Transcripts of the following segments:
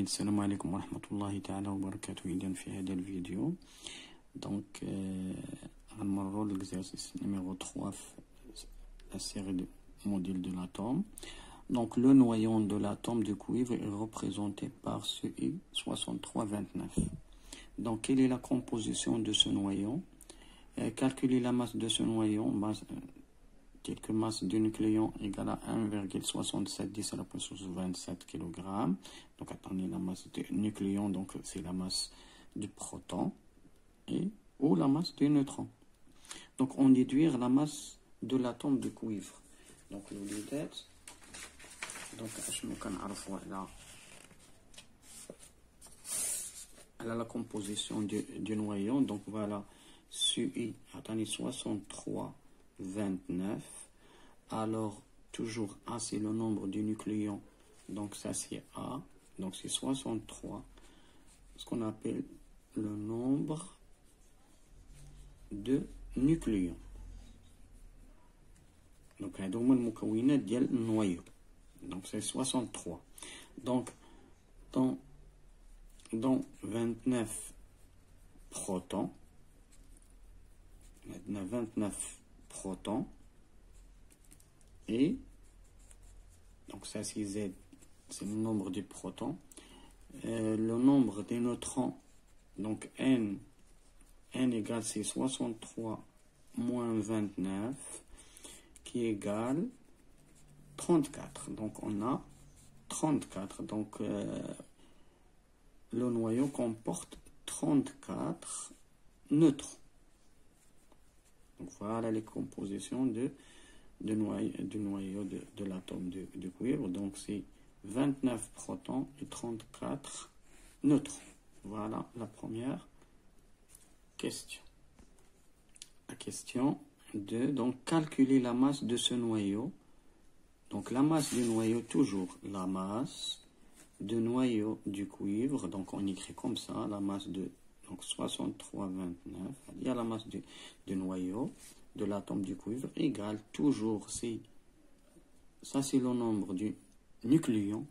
السلام عليكم ورحمة الله تعالى وبركاته. إذن في هذا الفيديو دونك غنمررو l'exercice numéro 3 في la série de modèles de l'atome. Donc le noyau de l'atome de cuivre est représenté par ce I6329. Donc quelle est la composition de ce noyau? Calculer la masse de ce noyau, telle que masse du nucléon égale à 1,77 10 à la puissance 27 kg. Donc attendez, la masse du nucléon, donc c'est la masse du proton ou la masse du neutron. Donc on déduire la masse de l'atome de cuivre. Donc l'olidate, donc elle a la composition du noyau. Donc voilà, SUI, attendez, 63 29. Alors toujours A c'est le nombre du nucléon, donc ça c'est A, donc c'est 63, ce qu'on appelle le nombre de nucléons. Donc هادو هما المكونات ديال النويو، donc c'est 63. Donc dans 29 protons, maintenant 29 protons, et donc ça c'est Z, c'est le nombre des protons. Le nombre des neutrons, donc N égale c'est 63 moins 29 qui égale 34. Donc on a 34. Donc le noyau comporte 34 neutrons. Donc voilà les compositions du noyau de l'atome de cuivre. Donc c'est 29 protons et 34 neutrons. Voilà la première question. La question 2, donc calculer la masse de ce noyau. Donc la masse du noyau, toujours la masse du noyau du cuivre. Donc on écrit comme ça, la masse de donc 63,29. Il y a la masse du noyau de l'atome du cuivre égale toujours, ça c'est le nombre du nucléon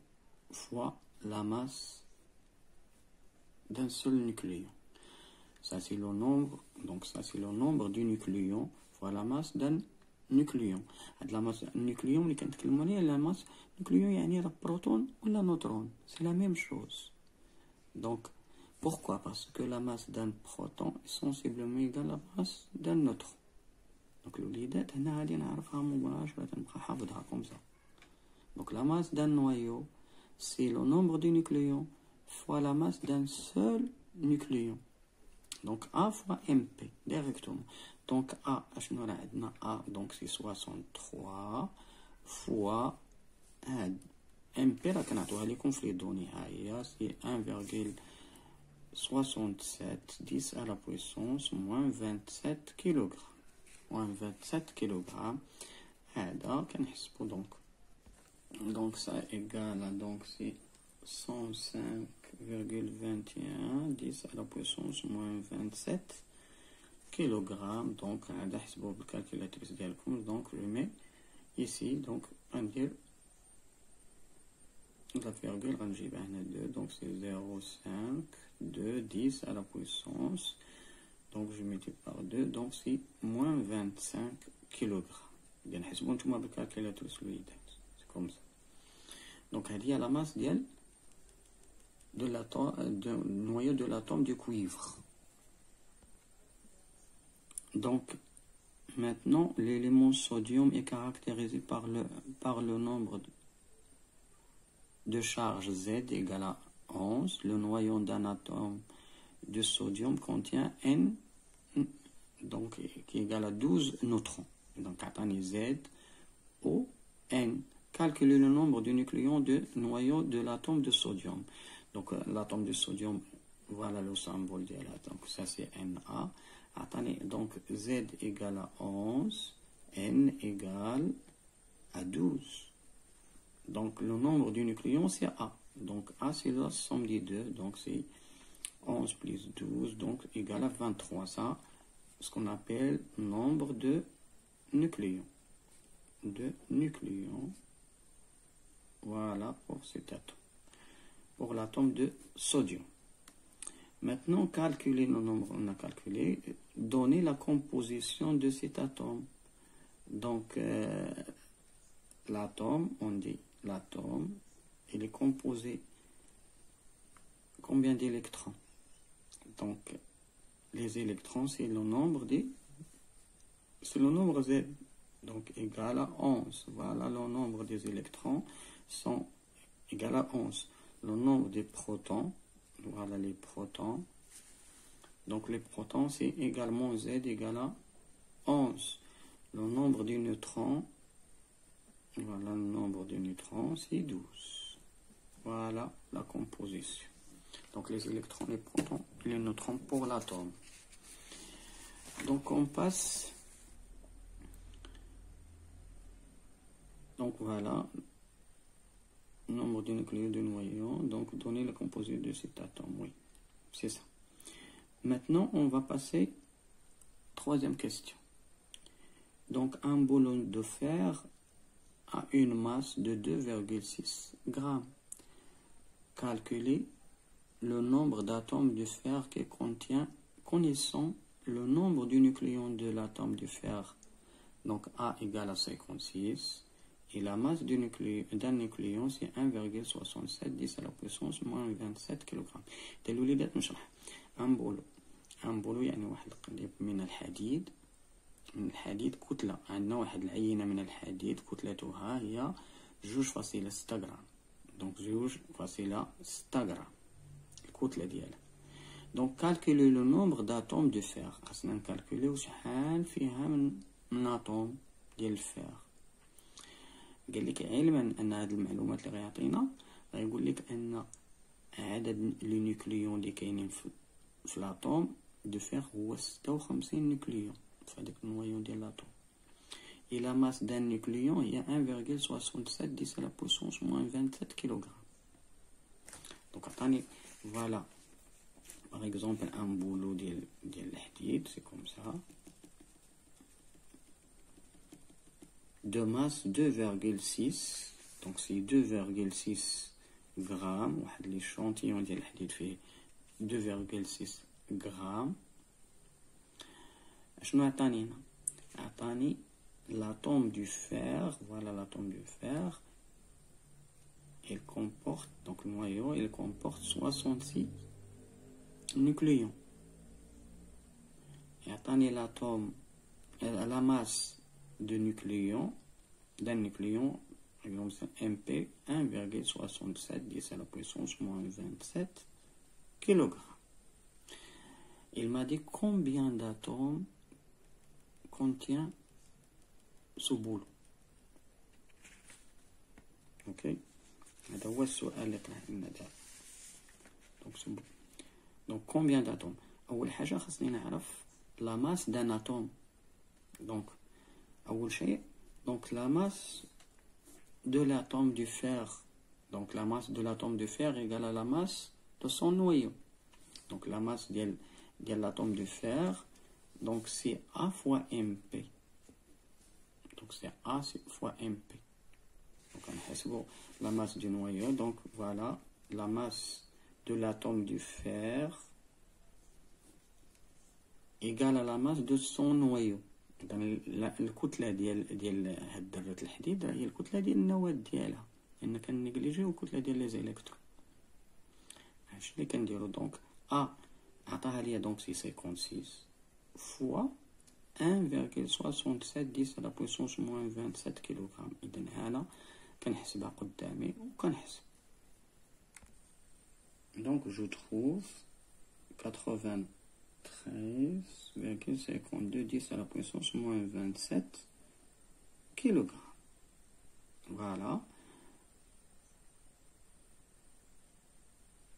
fois la masse d'un seul nucléon. Ça c'est le nombre, donc ça c'est le nombre du nucléon fois la masse d'un nucléon. La masse nucléon اللي كنتكلموا عليها la masse nucléon يعني la proton ou la neutron, c'est la même chose. Donc pourquoi? Parce que la masse d'un proton est sensiblement égale à la masse d'un neutron. Donc l'olidate هنا غادي نعرفها مباشرة، نبقى حافظها comme ça. Donc la masse d'un noyau c'est le nombre du nucléon fois la masse d'un seul nucléon. Donc A fois MP directement. Donc A, A donc c'est 63 fois MP راه كنعطوها لكم في لي دوني، ها هي c'est 1,67 10 à la puissance moins 27 kg. moins 27 kg. هذا كنحسبو donc ça égale, donc c'est 105,21 10 à la puissance moins 27 kg. Donc هذا حسبوه بالكالكولاتريس ديالكم. donc je mets ici, donc غندير la virgule غنجيبها هنا 2, donc c'est 0,5 10 à la puissance, donc je multiplie par 2, donc c'est moins 25 kg. bien نحسبو نتوما بالكالكولاتريس الوليدات، c'est comme ça. donc هذه هي la masse ديال du noyau de l'atome du cuivre. Donc maintenant l'élément sodium est caractérisé par le nombre de charge Z égale à 11. Le noyau d'un atome de sodium contient N, donc qui est égal à 12 neutrons. Donc attendez, Z O N. Calculer le nombre de nucléons de noyau de l'atome de sodium. Donc l'atome de sodium, voilà le symbole de l'atome, donc ça c'est Na. Attendez, donc Z égale à 11, N égale à 12. Donc le nombre du nucléon c'est A. Donc A c'est la somme des deux, donc c'est 11 plus 12, donc égale à 23. Ça, ce qu'on appelle nombre de nucléons. Voilà pour cet atome. pour l'atome de sodium. Maintenant, calculer le nombre, on a calculé, donner la composition de cet atome. Donc, l'atome, on dit l'atome, il est composé combien d'électrons? Donc, les électrons, c'est le nombre Z. Donc, égal à 11. Voilà, le nombre des électrons sont égal à 11. Le nombre des protons, voilà les protons. Donc, les protons, c'est également Z égal à 11. Le nombre des neutrons, voilà le nombre de neutrons, c'est 12. Voilà la composition. Donc les électrons, les protons et les neutrons pour l'atome. Donc on passe. Donc voilà, nombre de nucléons de noyaux. Donc donner la composition de cet atome. Oui, c'est ça. Maintenant on va passer. Troisième question. Donc un boulon de fer a une masse de 2,6 grammes. Calculer le nombre d'atomes de fer qu'il contient, connaissant le nombre du nucléon de l'atome de fer. Donc A égale à 56 et la masse d'un nucléon c'est 1,67 10 à la puissance moins 27 kg. تلوليدات نشرح un بولو يعني واحد القضيب من الحديد كتلة. عندنا واحد العينة من الحديد كتلتها هي 2.6 غرام. دونك 2.6 غرام الكتلة ديالها. دونك كالكولي لو نومبر داتوم دو فير. خاصنا نكالكوليو شحال فيها من اتوم ديال الفير. قال لك علما ان هاد المعلومات اللي غيعطينا غيقول لك ان عدد لي نيوكليون اللي كاينين في الاتوم دو فير هو 56 نيوكليون في هذاك النوايون ديال الاتوم. Et la masse d'un nucléon il y a 1,67 10 à la puissance moins 27 kg. Donc attendez, voilà par exemple un boulot ديال الحديد, c'est comme ça, de masse 2,6, donc c'est 2,6 grammes. واحد l'échantillon ديال الحديد فيه 2,6 grammes. شنو عطاني هنا؟ عطاني l'atome du fer. Voilà l'atome du fer. Il comporte, donc le noyau, il comporte 66 nucléons. Et attendez l'atome, la masse de nucléons, d'un nucléon, par exemple c'est MP, 1,67 10 à la puissance moins 27 kg. Il m'a dit combien d'atomes contient ce boulot. Ok, هذا هو السؤال اللي طرح لنا دابا. donc combien d'atomes. اول حاجه خاصني نعرف la masse d'un atome. donc اول شيء donc la masse de l'atome du fer. donc la masse de l'atome de fer égale à la masse de son noyau. donc la masse ديال l'atome de fer, donc c'est A fois MP. donc c'est A fois MP. donc on a la masse du noyau. donc voilà la masse de l'atome du fer égale à la masse de son noyau. الكتلة ديال هاد ذرة الحديد هي الكتلة ديال النواة ديالها, لأن كنيجليجيو الكتلة ديال لي زيليكترون. هادشي اللي كنديرو. دونك A عطاها ليا دونك سي 56 fois 1,67 10 à la puissance moins 27 kg. إذن هنا كنحسبها قدامي وكنحسب. donc je trouve 93,52 10 à la puissance moins 27 kg. voilà.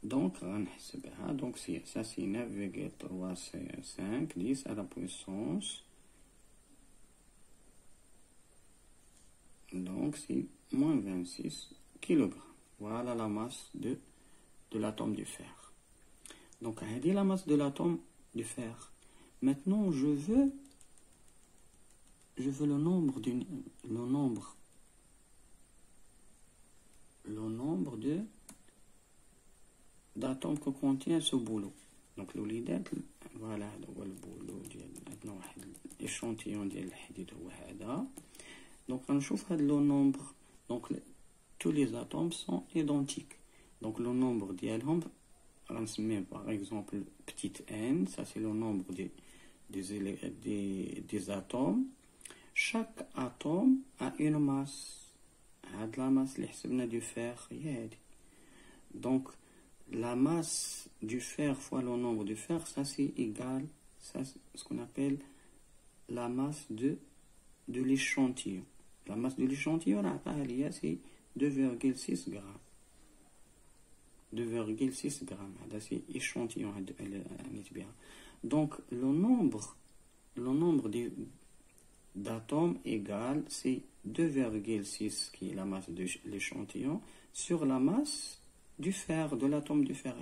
donc غنحسبها. donc ça c'est 9,355 10 à la puissance, donc c'est moins 26 kg. voilà la masse de l'atome du fer. donc هذه la masse de l'atome du fer. maintenant je veux le nombre de d'atomes que contient ce boulot. Donc الوليدات voilà هذا هو البولو ديال عندنا واحد l'échantillon ديال الحديد هو هذا. Donc غنشوف هاد لو نومبر. Donc tous les atomes sont identiques. Donc le nombre ديالهم غنسميه par exemple petit n, ça c'est le nombre des atomes. Chaque atome a une masse. هاد la masse اللي حسبنا du fer هي هادي. Donc la masse du fer fois le nombre du fer, ça c'est égal, ça c'est ce qu'on appelle la masse de l'échantillon. La masse de l'échantillon, c'est 2,6 grammes. 2,6 grammes, c'est échantillon. Donc le nombre d'atomes égal, c'est 2,6 qui est la masse de l'échantillon sur la masse du fer, de l'atome du fer.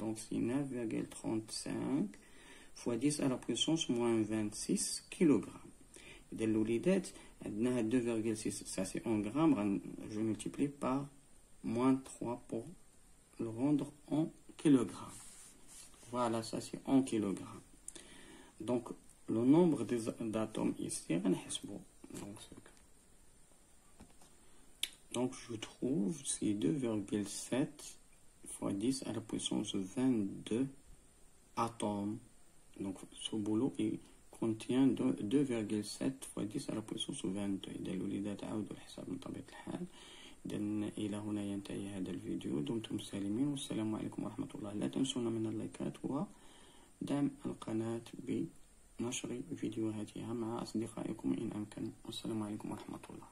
Donc c'est 9,35 fois 10 à la puissance moins 26 kg. Et l'olidet, 2,6, ça c'est en grammes, je multiplie par moins 3 pour le rendre en kilogrammes. Voilà, ça c'est en kilogrammes. Donc le nombre d'atomes ici, donc je trouve c'est 2,7 fois 10 à la puissance 22 atomes. Donc ce boulot il contient 2,7 fois 10 à la puissance 22. إذا الوليدات عاودوا الحساب من طبيعة الحال. إذا إلى هنا ينتهي هذا الفيديو. دمتم سالمين والسلام عليكم ورحمة الله. لا تنسونا من اللايكات ودعم القناة بنشر فيديوهاتها مع أصدقائكم إن أمكن. والسلام عليكم ورحمة الله.